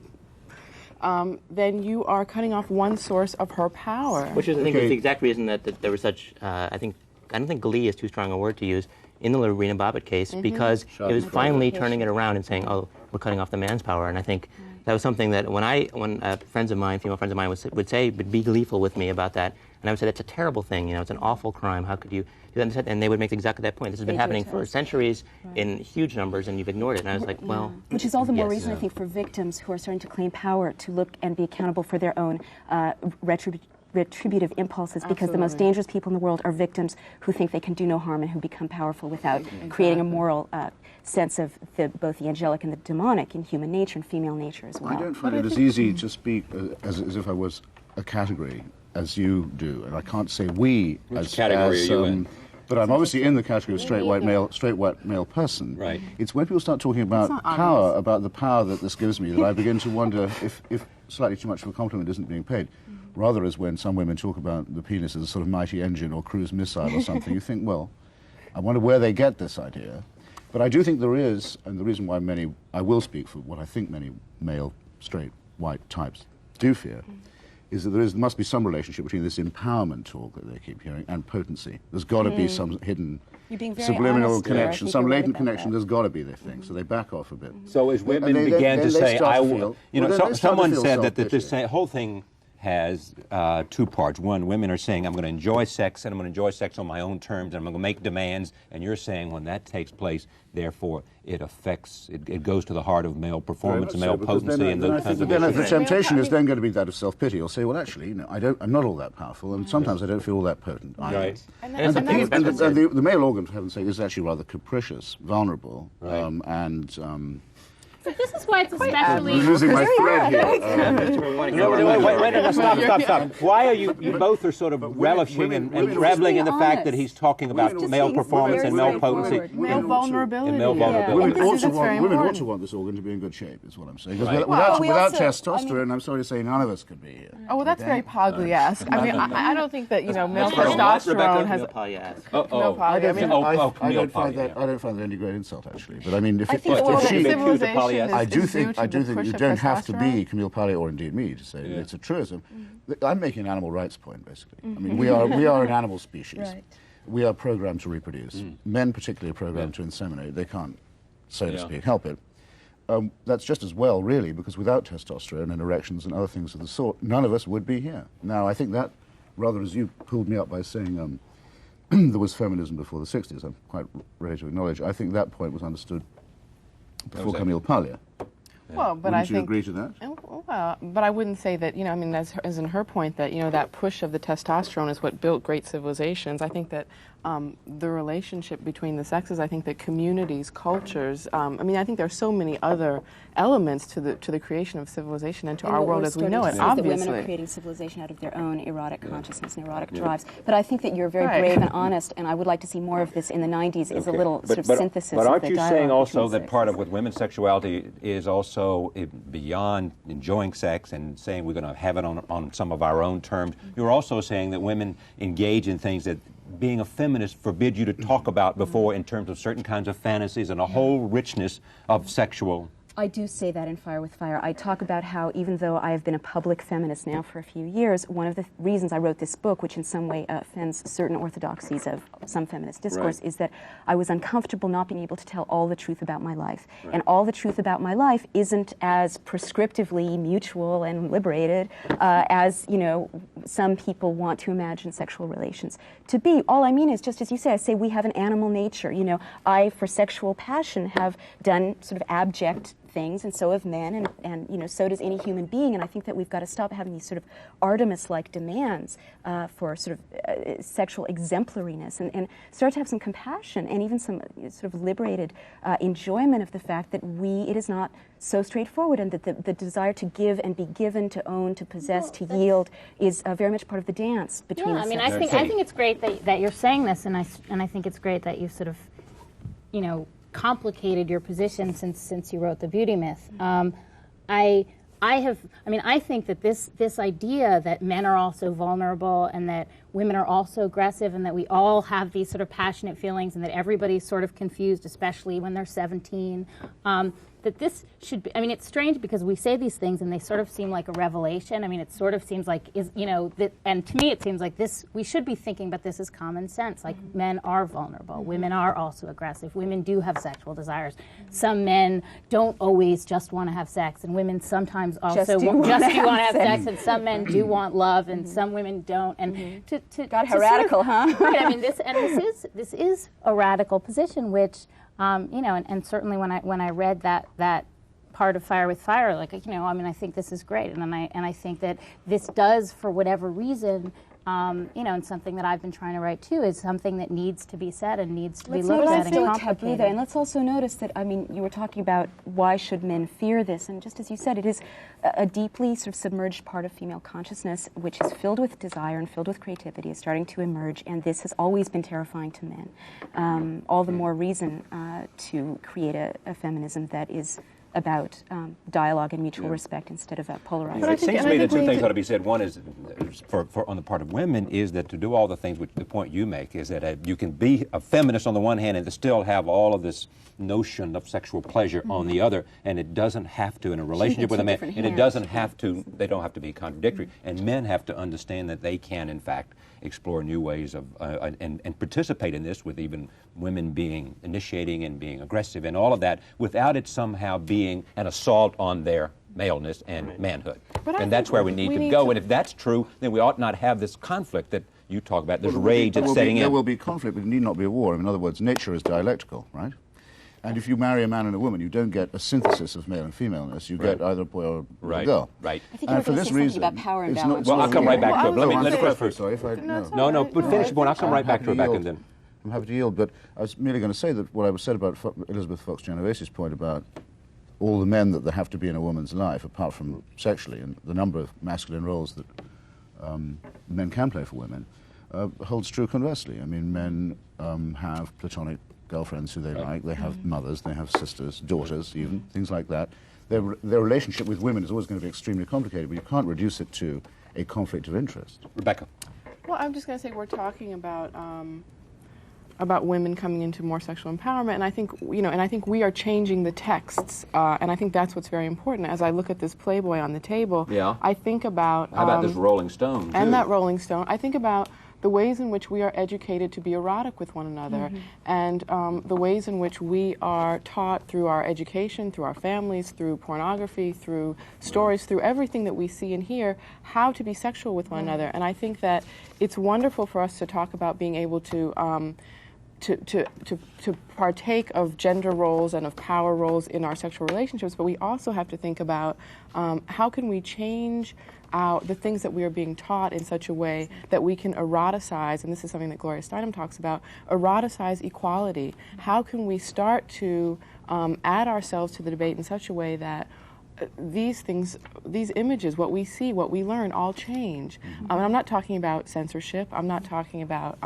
then you are cutting off one source of her power. Which is, I think, is the exact reason that there was such, I don't think glee is too strong a word to use, in the Lorena Bobbitt case, because it was finally turning it around and saying, oh, we're cutting off the man's power. And I think that was something that when friends of mine, female friends of mine, would be gleeful with me about that, and I would say, that's a terrible thing, it's an awful crime, how could you do that? And they would make exactly that point. This has been happening for centuries in huge numbers, and you've ignored it. And I was like, well... Which is all the more reason, I think, for victims who are starting to claim power to look and be accountable for their own retributive impulses, because the most dangerous people in the world are victims who think they can do no harm and who become powerful without creating a moral sense of both the angelic and the demonic in human nature and female nature as well. I don't find it as easy to speak as if I was a category as you do, and I can't say we. Which category are you in? But I'm obviously in the category of straight white male person. Right. It's when people start talking about power, about the power that this gives me, that I begin to wonder if slightly too much of a compliment isn't being paid. Rather as when some women talk about the penis as a sort of mighty engine or cruise missile or something, you think, well, I wonder where they get this idea. But I do think there is, and the reason why I will speak for what I think many male, straight, white types do fear, is that there must be some relationship between this empowerment talk that they keep hearing and potency. There's got to be some hidden subliminal connection, some latent connection. There's got to be, they think. So they back off a bit. So as women began to say, someone said that this whole thing has two parts. One, women are saying, I'm going to enjoy sex, and I'm going to enjoy sex on my own terms, and I'm going to make demands, and you're saying when that takes place, therefore, it affects, it goes to the heart of male performance and male potency and those kinds of issues. The temptation is then going to be that of self-pity. You'll say, well, actually, I'm not all that powerful, and sometimes I don't feel all that potent. Right. And the male organ, for heaven's sake, is actually rather capricious, vulnerable, So this is why it's especially... I'm losing my thread here. Wait, stop. Why are you both are sort of relishing and reveling in the fact that he's talking about male performance and male potency? Male vulnerability. And male vulnerability. Women also want this organ to be in good shape, is what I'm saying. Because without testosterone, I'm sorry to say, none of us could be here. Oh, well, that's very Pogley-esque. I mean, I don't think that, male testosterone has... I don't find that any great insult, actually. But I mean, if she... I do think you don't have to be Camille Paglia or indeed me to say it's a truism. I'm making an animal rights point, basically. I mean, we are an animal species. Right. We are programmed to reproduce. Men particularly are programmed to inseminate. They can't, so to speak, help it. That's just as well, really, because without testosterone and erections and other things of the sort, none of us would be here. Now, I think that, rather as you pulled me up by saying there was feminism before the 60s, I'm quite ready to acknowledge, I think that point was understood before Camille Paglia. Well, but Wouldn't you agree to that? Well, but I wouldn't say that, I mean, as in her point that, that push of the testosterone is what built great civilizations. I think that the relationship between the sexes, I think that communities, cultures, I mean, I think there are so many other elements to the creation of civilization and to our world as we know it, obviously. That women are creating civilization out of their own erotic consciousness and erotic drives. But I think that you're very brave and honest, and I would like to see more of this in the 90s is a little sort of synthesis of the dialogue. But aren't you saying also that part of with women's sexuality is also beyond enjoying sex and saying we're going to have it on some of our own terms? You're also saying that women engage in things that being a feminist forbid you to talk about before in terms of certain kinds of fantasies and a whole richness of sexual? I do say that in Fire with Fire. I talk about how, even though I have been a public feminist now for a few years, one of the reasons I wrote this book, which in some way offends certain orthodoxies of some feminist discourse, is that I was uncomfortable not being able to tell all the truth about my life. And all the truth about my life isn't as prescriptively mutual and liberated as, you know, some people want to imagine sexual relations to be. All I mean is, just as you say, I say we have an animal nature. You know, I, for sexual passion, have done sort of abject things, and so have men, and you know, so does any human being. And I think that we've got to stop having these sort of Artemis-like demands for sort of sexual exemplariness, and start to have some compassion and even some sort of liberated enjoyment of the fact that it is not so straightforward, and that the desire to give and be given, to own, to possess, to yield is very much part of the dance between yeah, the I mean, sexes. I think it's great that you're saying this, and I think it's great that you sort of, you know, complicated your position since you wrote The Beauty Myth. I think that this idea that men are also vulnerable and that women are also aggressive and that we all have these sort of passionate feelings and that everybody's sort of confused, especially when they're 17, that this should be, I mean, it's strange because we say these things and they sort of seem like a revelation. I mean, it sort of seems like, and to me it seems like this, we should be thinking about this as common sense. Like, men are vulnerable. Women are also aggressive. Women do have sexual desires. Some men don't always just want to have sex, and women sometimes also just do want to have sex, and some men do want love, and some women don't. And God, how radical, huh? Right, I mean, this is a radical position, which, you know, and certainly when I read that part of Fire with Fire, like, you know, I mean, I think this is great, and I think that this does, for whatever reason, you know, and something that I've been trying to write too, is something that needs to be said and needs to be looked at and complicated. And let's also notice that, I mean, you were talking about why should men fear this, and just as you said, it is a deeply sort of submerged part of female consciousness, which is filled with desire and filled with creativity, is starting to emerge, and this has always been terrifying to men. All the more reason to create a feminism that is about dialogue and mutual respect instead of polarizing. It seems to me that two things ought to be said. One is, for on the part of women, is that to do all the things, which the point you make is that you can be a feminist on the one hand and still have all of this notion of sexual pleasure on the other, and it doesn't have to, in a relationship with a man, and it doesn't have to, they don't have to be contradictory, and men have to understand that they can, in fact, explore new ways of, and participate in this, with even women being initiating and being aggressive and all of that, without it somehow being an assault on their maleness and manhood. And that's where we need to go. And if that's true, then we ought not have this conflict that you talk about, this rage that's setting in. There will be conflict, but it need not be a war. In other words, nature is dialectical, right? And if you marry a man and a woman, you don't get a synthesis of male and femaleness. You get either a boy or a girl. Right. I think you were going to say something about power and balance. Well, I'll come right back to it. Let it go first. Sorry, No, but finish your point. I'll come right back to Rebecca and then. I'm happy to yield, but I was merely going to say that what I said about Elizabeth Fox Genovese's point about all the men that there have to be in a woman's life, apart from sexually, and the number of masculine roles that men can play for women, holds true conversely. I mean, men have platonic girlfriends who they like, they have mothers, they have sisters, daughters even, things like that. Their relationship with women is always going to be extremely complicated, but you can't reduce it to a conflict of interest. Rebecca. Well, I'm just going to say we're talking about women coming into more sexual empowerment, and I think, you know, and I think we are changing the texts, and I think that's what's very important. As I look at this Playboy on the table, I think about how about this Rolling Stone too? And that Rolling Stone. I think about the ways in which we are educated to be erotic with one another, and the ways in which we are taught through our education, through our families, through pornography, through stories, through everything that we see and hear, how to be sexual with one another. And I think that it's wonderful for us to talk about being able to partake of gender roles and of power roles in our sexual relationships, but we also have to think about how can we change the things that we are being taught in such a way that we can eroticize, and this is something that Gloria Steinem talks about, eroticize equality. How can we start to add ourselves to the debate in such a way that these things, these images, what we see, what we learn, all change. And I'm not talking about censorship. I'm not talking about,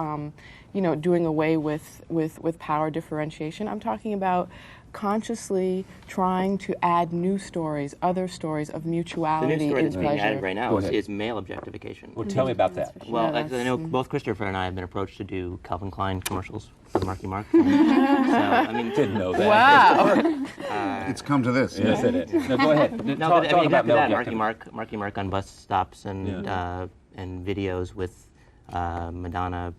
you know, doing away with power differentiation. I'm talking about consciously trying to add new stories, other stories of The mutuality new story in that's being pleasure. added right now Go is, ahead. is male objectification. Well, tell me about that. Well, Yeah, I know both Christopher and I have been approached to do Calvin Klein commercials for the Marky Mark. So, I mean, Didn't know that. Wow. It's come to this. Yes, it is. No, go ahead. no, talk, but I talk mean, about exactly male that. Marky Mark on bus stops and and videos with Madonna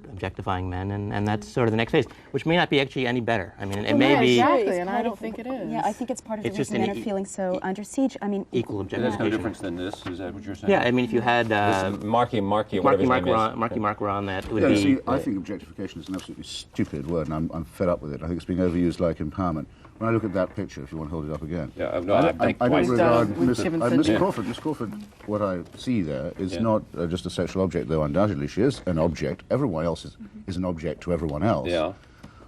objectifying men, and that's sort of the next phase, which may not be actually any better. I mean, it may be Exactly, and I don't think it is. Yeah, I think it's part of the It's just reason men an are feeling so under siege. I mean, equal There's no objectification. difference than this. Is that what you're saying? Yeah, I mean, if you had Marky, whatever his name is. Marky Mark were on that, it would Yeah, be. see, I think objectification is an absolutely stupid word, and I'm fed up with it. I think it's being overused like empowerment. When I look at that picture, if you want to hold it up again, Yeah, no, I think I don't twice. regard We've Miss given Miss Finch. Crawford. Miss Crawford, what I see there is not just a sexual object, though undoubtedly she is an object. Everyone else is an object to everyone else. Yeah.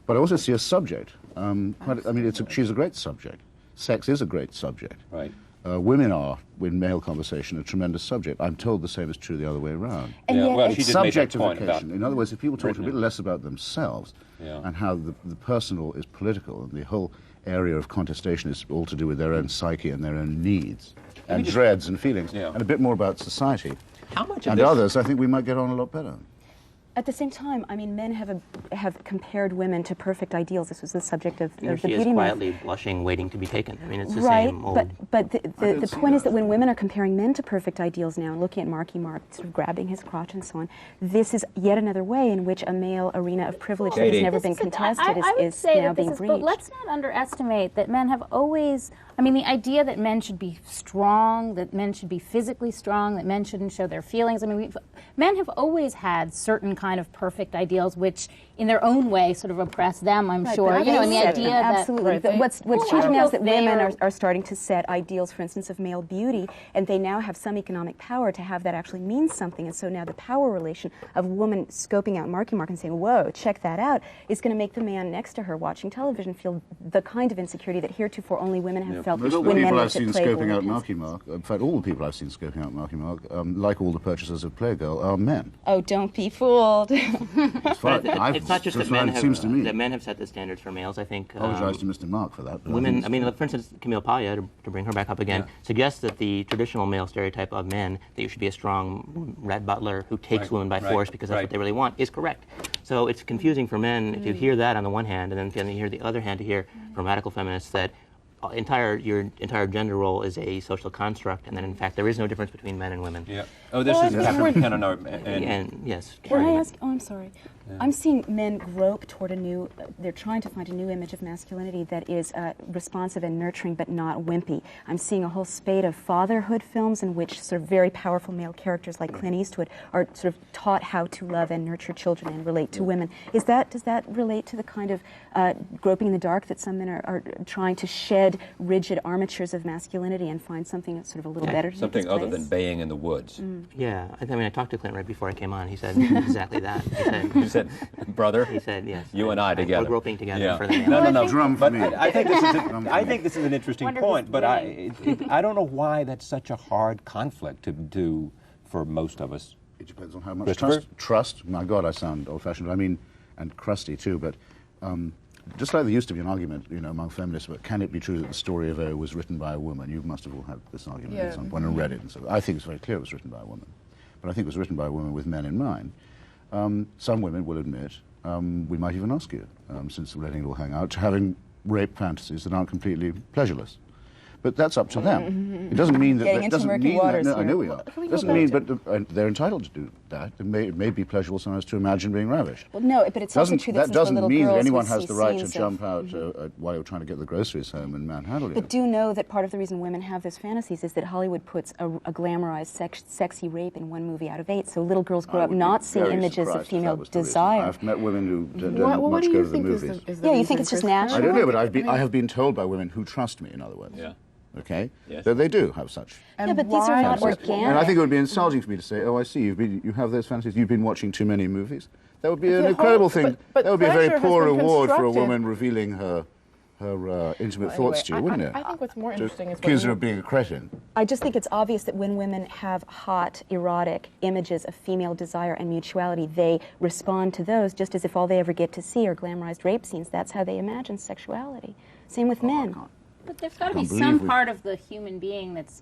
But I also see a subject. I mean, she's a great subject. Sex is a great subject. Right. Women are, in male conversation, a tremendous subject. I'm told the same is true the other way around. and Yeah, yet well, it's- she did make that point about Subjectification. In other words, if people talked a Britain. bit less about themselves Yeah. and how the personal is political and the whole area of contestation is all to do with their own psyche and their own needs and dreads and feelings, Yeah. and a bit more about society How much of and this? others, I think we might get on a lot better. At the same time, I mean, men have compared women to perfect ideals. This was the subject of Here the she is beauty myth. quietly blushing, waiting to be taken. I mean, it's the Right, same old. but the don't see point is that. that when women are comparing men to perfect ideals now, looking at Marky Mark, sort of grabbing his crotch and so on, this is yet another way in which a male arena of privilege that Katie. has never This been is a- contested I would is say now that this being is, breached. but let's not underestimate that men have always, I mean, the idea that men should be strong, that men should be physically strong, that men shouldn't show their feelings. I mean, men have always had certain kind of perfect ideals, which in their own way sort of oppress them, I'm sure. But You know, and the they set idea them, that absolutely. Right, they- What's Well, I changing don't now know is that if they women are- are starting to set ideals, for instance, of male beauty, and they now have some economic power to have that actually mean something. And so now the power relation of a woman scoping out Marky Mark and saying, "Whoa, check that out," is going to make the man next to her watching television feel the kind of insecurity that heretofore only women have felt Most of the when men people I've looked at seen Playboy scoping in out the past. Marky Mark, in fact, all the people I've seen scoping out Marky Mark, like all the purchasers of Playgirl, are men. Oh, don't be fooled. It's fine. It's not just that's that what men it have seems to me. that men have set the standards for males. I think I apologize to Mr. Mark for that. but women. think I mean, for instance, Camille Paglia, to bring her back up again, suggests that the traditional male stereotype of men, that you should be a strong red butler who takes women by force because that's what they really want, is correct. So it's confusing for men if you hear that on the one hand, and then you hear the other hand to hear from radical feminists that your entire gender role is a social construct, and that in fact there is no difference between men and women. Yeah. Oh, this Well, is I think Captain we're- Buchanan. And yes, Can I ask? Oh, I'm sorry. I'm seeing men grope toward a new. They're trying to find a new image of masculinity that is responsive and nurturing, but not wimpy. I'm seeing a whole spate of fatherhood films in which sort of very powerful male characters like Clint Eastwood are sort of taught how to love and nurture children and relate to women. Does that relate to the kind of groping in the dark that some men are trying to shed rigid armatures of masculinity and find something that's sort of a little better? To take Something its other place? than baying in the woods. yeah. I mean, I talked to Clint right before I came on. He said exactly that. You said, brother. He said yes. You and I together. We're groping together Yeah. for the male. No. Drum for But me. I think this is an interesting Wonder point. who's But winning. I don't know why that's such a hard conflict for most of us. It depends on how much Christopher? trust. My God, I sound old-fashioned. I mean, and crusty too. But just like there used to be an argument, among feminists, but can it be true that the story of O was written by a woman? You must have all had this argument at some point and read it. And so I think it's very clear it was written by a woman. But I think it was written by a woman with men in mind. Some women will admit, we might even ask you, since we're letting it all hang out, to having rape fantasies that aren't completely pleasureless. But that's up to them. It doesn't mean that Getting that into doesn't murky mean waters that. No, I here. know we are. we go Doesn't back mean, to- but they're entitled to do that. It may be pleasurable sometimes to imagine being ravished. Well, no, but it's also Doesn't true that since the doesn't little mean that girls anyone we has see the right to scenes jump of- out while you're trying to get the groceries home and manhandle you. But do know that part of the reason women have those fantasies is that Hollywood puts a glamorized, sexy rape in 1 movie out of 8. So little girls grow I up would be not seeing very images surprised of if female that was the reason. desire. I've met women who don't What much do go you to the think movies. is the Yeah, you reason, think it's just Christopher? natural? I don't know, but I have been told by women who trust me, in other words. Yeah. Okay? Yes. That they do have such. And Yeah, but these are why- not fantasies. organic. And I think it would be insulting for me to say, oh, I see, you have those fantasies, you've been watching too many movies. That would be an The incredible whole- thing. but that would be a very pleasure has poor been reward for a constructed. woman revealing her intimate thoughts to you, wouldn't it? I think what's more interesting is accuse her of being a cretin. I just think it's obvious that when women have hot, erotic images of female desire and mutuality, they respond to those just as if all they ever get to see are glamorized rape scenes. That's how they imagine sexuality. Same with men. But there's got to be some part of the human being that's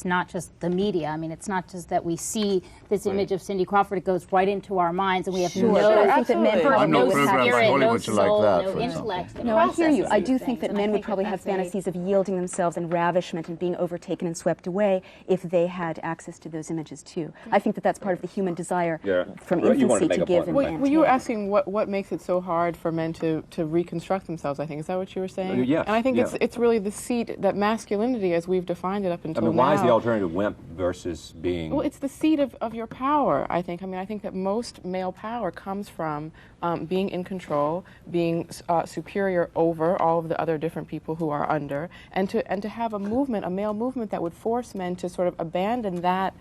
not just the media. I mean, it's not just that we see this image of Cindy Crawford. It goes right into our minds, and we have I think that men I'm not would programmed have by spirit, no Hollywood to soul, like that, no for example. intellect. No, I hear you. I do processes think that things, men and I would think probably that have that's fantasies of yielding themselves and ravishment and being overtaken and swept away if they had access to those images too. I think that that's part of the human desire from You wanted to infancy make to a give point. and Well, you were take. asking what makes it so hard for men to reconstruct themselves, I think. Is that what you were saying? Yes, And I think yeah. it's really the seat that masculinity, as we've defined it up I until mean, why is the now. alternative wimp versus being... Well, it's the seat of your power, I think. I mean, I think that most male power comes from being in control, being superior over all of the other different people who are under, and to have a movement, a male movement that would force men to sort of abandon that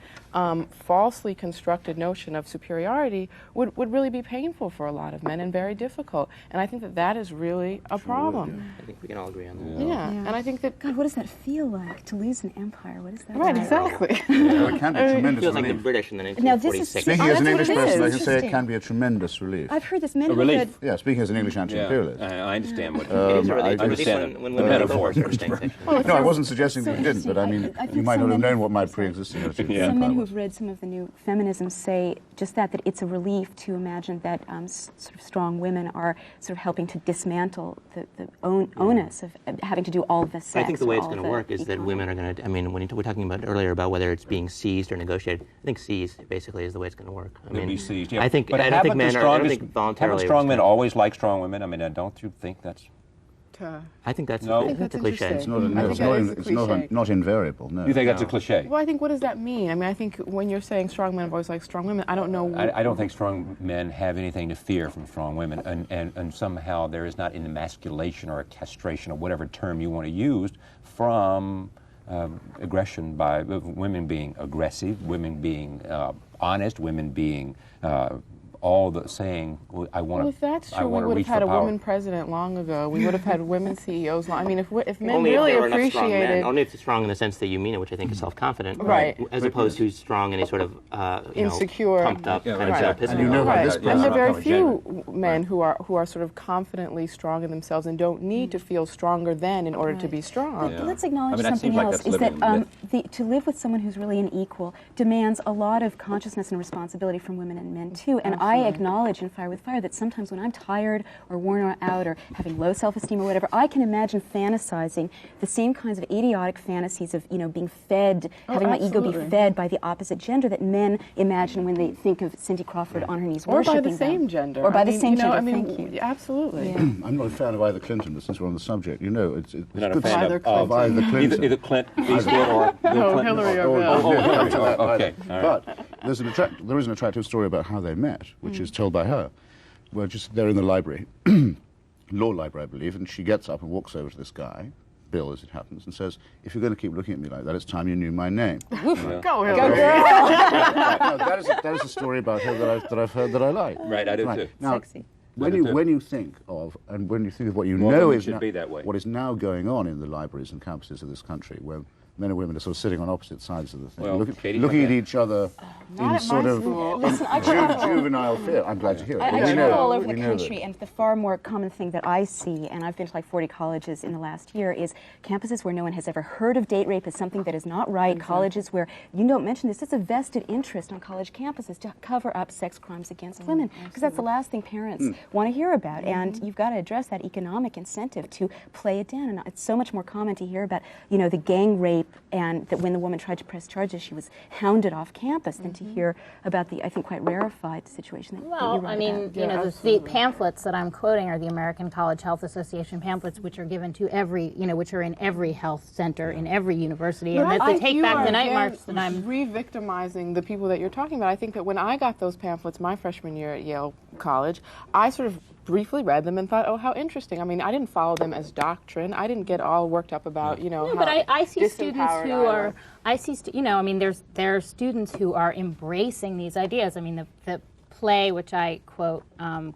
falsely constructed notion of superiority would really be painful for a lot of men and very difficult. And I think that that is really a problem. I think we can all agree on that. Yeah. And I think that... God, what does that feel like to lose an empire? What is that Right, like? exactly. Well, it can be a It tremendous feels like the relief. British in the Now, this is 1946. Speaking as an that's English what it person, I is. can say it Interesting. can be a tremendous relief. I've heard this. Men who've relief. had Yeah, speaking as an English anti-imperialist. I understand what It is a I relief, at least understand when the women metaphor. take over certain things. No, I wasn't suggesting that you didn't, interesting. but I mean, I think you might some not have men- known what my pre-existing attitude to Some men empire who was. have read some of the new feminism say just that it's a relief to imagine that sort of strong women are sort of helping to dismantle the onus of having to do all the sex. I think the way or it's all going to the work is that economy. women are going to, I mean, when you we're talking about earlier about whether it's being seized or negotiated, I think seized basically is the way it's going to work. I mean, be seized, yeah. I think, But I don't think haven't the men are, I don't strongest- think voluntarily. Haven't strong men respect- always like strong women? I mean, don't you think that's... I think that's, No. I think that's a that's cliche. interesting. It's not, I think it's that not, is a it's not, cliche. not invariable, no. You think that's a cliche? Well, I think, what does that mean? I mean, I think when you're saying strong men have always liked strong women, I don't know. I don't think strong men have anything to fear from strong women, and somehow there is not an emasculation or a castration or whatever term you want to use from aggression by women being aggressive, women being honest, women being all the saying, I want Well, if that's I true, we want to would reach have had for a power. woman president long ago. We would have had women CEOs long. I mean, if men Only really if there were enough strong men. appreciated... Only if it's strong in the sense that you mean it, which I think is self-confident. Right. As opposed to strong in a sort of, Insecure. pumped up kind of Right. self-pissing. And you know how Right. this And plays there are out very from a few men who are sort of confidently strong in themselves and don't need to feel stronger than in order to be strong. But let's acknowledge I mean, that something seems like else, that's is that living in the to live with someone who's really an equal demands a lot of consciousness and responsibility from women and men too. And I acknowledge in Fire with Fire that sometimes when I'm tired or worn out or having low self-esteem or whatever, I can imagine fantasizing the same kinds of idiotic fantasies of, being fed, having my ego be absolutely. fed by the opposite gender that men imagine when they think of Cindy Crawford on her knees Or by worshiping the same them. gender. Or by I the mean, same you know, gender, I mean, thank you. Absolutely. Yeah. I'm not a fan of either Clinton, but since we're on the subject, it's You're not a good fan stuff. of either Clinton. either Clint Eastwood or Bill No, Clinton? Hillary or Oh, Bill. yeah, okay, all right. But there is an attractive story about how they met, which is told by her. Well, just they're in the library, law library, I believe, and she gets up and walks over to this guy, Bill, as it happens, and says, "If you're going to keep looking at me like that, it's time you knew my name." Go, Hillary. No, that is a story about her that I've heard that I like. Right, I do too. Now, Sexy. when I do you too. when you think of what you More know women is should now, be that way. what is now going on in the libraries and campuses of this country, where men and women are sort of sitting on opposite sides of the thing, Well, Katie, looking not at yet. each other Not in at sort my of school. Listen, I travel. juvenile fear. I'm glad to hear it. I We travel know all that. over the We know that. country, and the far more common thing that I see, and I've been to like 40 colleges in the last year, is campuses where no one has ever heard of date rape as something that is not right, colleges where you don't mention this. It's a vested interest on college campuses to cover up sex crimes against women, because that's the last thing parents want to hear about, and you've got to address that economic incentive to play it down. And it's so much more common to hear about, the gang rape, and that when the woman tried to press charges, she was hounded off campus, than to hear about the, I think, quite rarefied situation that you Well, write I mean, about. the pamphlets that I'm quoting are the American College Health Association pamphlets, which are given to every, which are in every health center, in every university, and But that I the think Take you Back are, the Night again, March that I'm... re-victimizing the people that you're talking about. I think that when I got those pamphlets my freshman year at Yale College, I sort of briefly read them and thought, oh, how interesting. I mean, I didn't follow them as doctrine. I didn't get all worked up about, No, how but I see students disempowered who I are, was. I see, I mean, there are students who are embracing these ideas. I mean, the play, which I quote,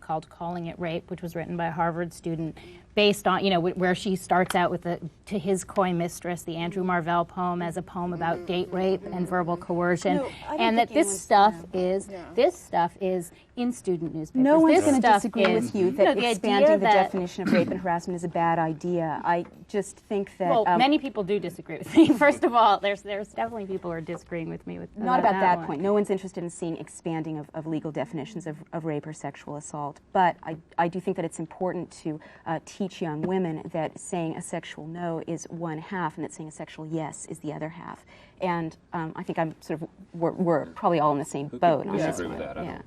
called Calling It Rape, which was written by a Harvard student, based on, where she starts out with To His Coy Mistress, the Andrew Marvell poem, as a poem about date rape and verbal coercion, No, I don't and that think this stuff is in student newspapers. No one's This going to stuff disagree is, with you that the expanding idea the that, definition of rape and harassment is a bad idea. I just think that... well, many people do disagree with me. First of all, there's definitely people who are disagreeing with me with not about that one. point. No one's interested in seeing expanding of legal definitions of rape or sexual assault. But I do think that it's important to teach young women that saying a sexual no is one half and that saying a sexual yes is the other half. And I think we're probably all in the same boat on this one. Yeah.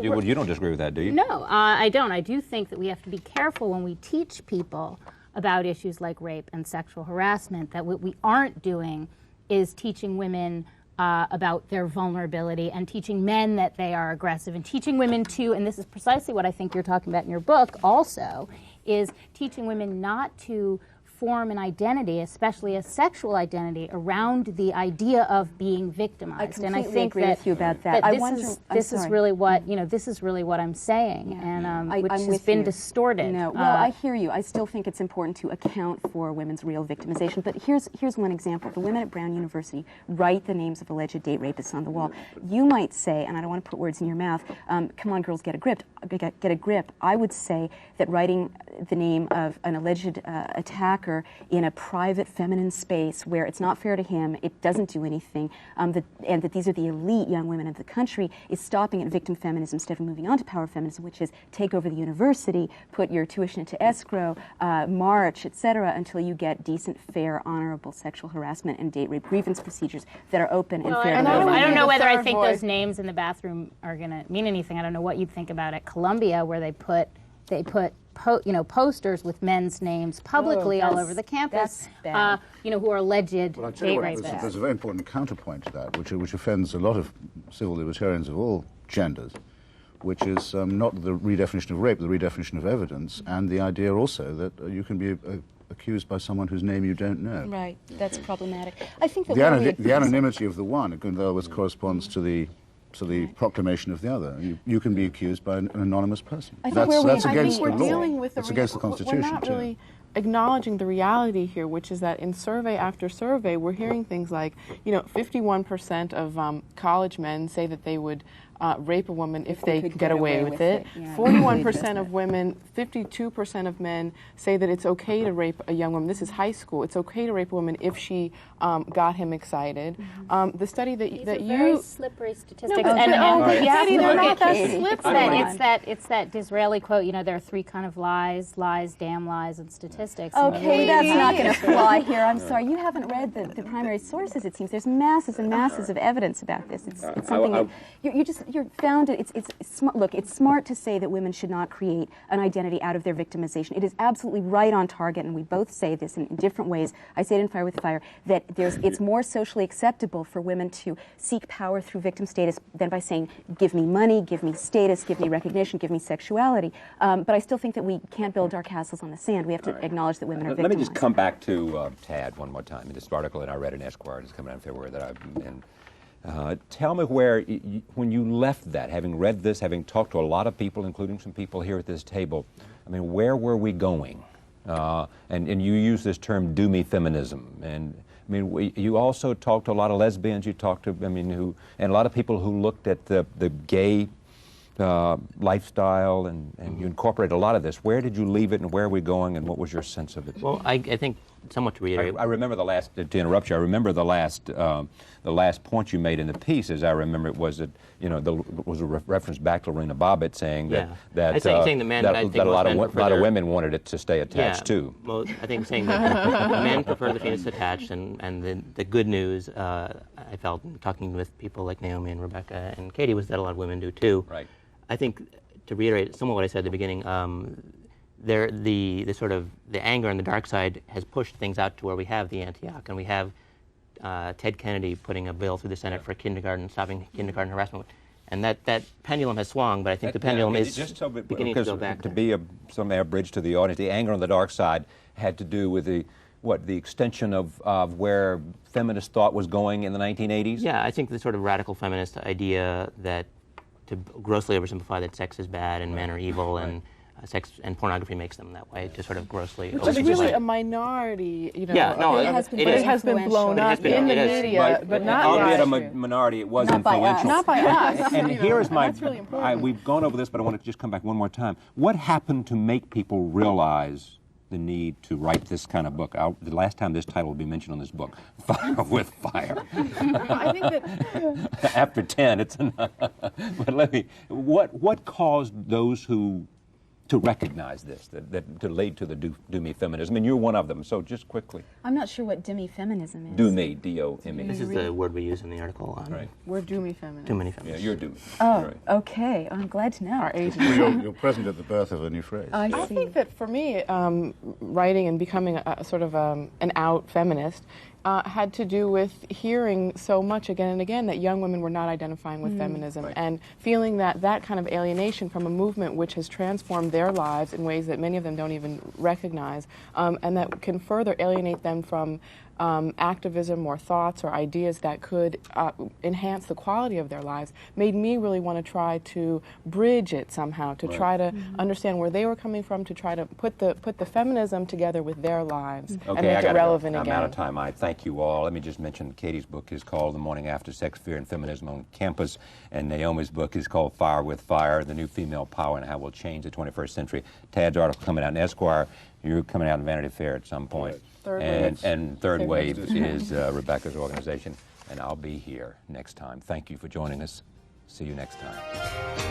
You don't disagree with that, do you? No, I don't. I do think that we have to be careful when we teach people about issues like rape and sexual harassment, that what we aren't doing is teaching women about their vulnerability and teaching men that they are aggressive and teaching women to, and this is precisely what I think you're talking about in your book also, is teaching women not to form an identity, especially a sexual identity, around the idea of being victimized. I completely agree with you about that. This is really what I'm saying, and which has been distorted. No, well, I hear you. I still think it's important to account for women's real victimization. But here's one example. The women at Brown University write the names of alleged date rapists on the wall. You might say, and I don't want to put words in your mouth, come on, girls, get a grip. Get a grip. I would say that writing the name of an alleged attacker in a private feminine space where it's not fair to him, it doesn't do anything, and that these are the elite young women of the country, is stopping at victim feminism instead of moving on to power feminism, which is take over the university, put your tuition into escrow, march, etc., until you get decent, fair, honorable sexual harassment and date rape grievance procedures that are open and fair. I don't know whether I think those names in the bathroom are going to mean anything. I don't know what you'd think about at Columbia, where they put posters with men's names publicly all over the campus, who are alleged date rapists. There's a very important counterpoint to that, which offends a lot of civil libertarians of all genders, which is not the redefinition of rape, the redefinition of evidence, and the idea also that you can be accused by someone whose name you don't know. Right, that's problematic. I think that the anonymity of the one, in other words, corresponds to the proclamation of the other. You can be accused by an anonymous person. That's against the law. It's against the Constitution, we're not really acknowledging the reality here, which is that in survey after survey, we're hearing things like, 51% of college men say that they would rape a woman if they could get away with it. 41% of women, 52% of men say that it's okay to rape a young woman. This is high school. It's okay to rape a woman if she got him excited. The study that These you are very slippery statistics, it's that Disraeli quote. There are three kind of lies, damn lies, and statistics. Okay, that's not going to fly here. I'm sorry. You haven't read the primary sources. It seems there's masses and masses of evidence about this. It's something that you're found. It's smart. Look, it's smart to say that women should not create an identity out of their victimization. It is absolutely right on target, and we both say this in different ways. I say it in Fire with Fire that it's more socially acceptable for women to seek power through victim status than by saying, give me money, give me status, give me recognition, give me sexuality. But I still think that we can't build our castles on the sand. We have to acknowledge that women are victimized. Let me just come back to Tad one more time. In this article that I read in Esquire, it's coming out in February, tell me where, when you left that, having read this, having talked to a lot of people, including some people here at this table, where were we going? And you use this term, do me feminism. And you also talked to a lot of lesbians. You talked to, and a lot of people who looked at the gay lifestyle, and you incorporated a lot of this. Where did you leave it, and where are we going, and what was your sense of it? Well, I think somewhat to reiterate. I remember the last, to interrupt you, I remember the last point you made in the piece, as I remember it, was that, was a reference back to Lorena Bobbitt saying that a lot of women wanted it to stay attached too. Well, I think saying that men prefer the penis attached, and the good news, I felt, talking with people like Naomi and Rebecca and Katie, was that a lot of women do too. Right. I think, to reiterate some of what I said at the beginning, the sort of the anger on the dark side has pushed things out to where we have the Antioch, and we have Ted Kennedy putting a bill through the Senate for stopping kindergarten harassment, and that pendulum has swung. But I think the pendulum is beginning to go back. To be some air bridge to the audience, the anger on the dark side had to do with the extension of where feminist thought was going in the 1980s. Yeah, I think the sort of radical feminist idea that, to grossly oversimplify, that sex is bad and men are evil, and sex and pornography makes them that way, to sort of grossly. Which is really a minority, you know. Yeah, no, it has been but it has been blown up in the media, but not albeit by a minority, it was Not by us. influential. Not by us. And you know, here's my, that's really important. we've gone over this, but I want to just come back one more time. What happened to make people realize the need to write this kind of book? The last time this title will be mentioned on this book, Fire with Fire. I think that After 10, it's enough. But let me, what caused those who to recognize this, that to lead to the do me feminism? And you're one of them, so just quickly. I'm not sure what demi feminism is. Do me, D-O-M-E. This is the word we use in the article on Right. we're doomy feminists. too many Yeah, feminists. you're do me. Oh, Right. okay. I'm glad to know. Our agency. Well, you're present at the birth of a new phrase. I I see. think that for me, writing and becoming a sort of an out feminist had to do with hearing so much again and again that young women were not identifying with feminism, and feeling that that kind of alienation from a movement which has transformed their lives in ways that many of them don't even recognize, and that can further alienate them from activism or thoughts or ideas that could enhance the quality of their lives, made me really want to try to bridge it somehow, to try to understand where they were coming from, to try to put the feminism together with their lives and Okay, I make gotta it relevant go. again. I'm out of time. I thank you all. Let me just mention Katie's book is called The Morning After: Sex, Fear, and Feminism on Campus, and Naomi's book is called Fire with Fire: The New Female Power and How We'll Change the 21st Century. Tad's article coming out in Esquire. You're coming out in Vanity Fair at some point. Third and, Wave. and Third Wave is Rebecca's organization, and I'll be here next time. Thank you for joining us. See you next time.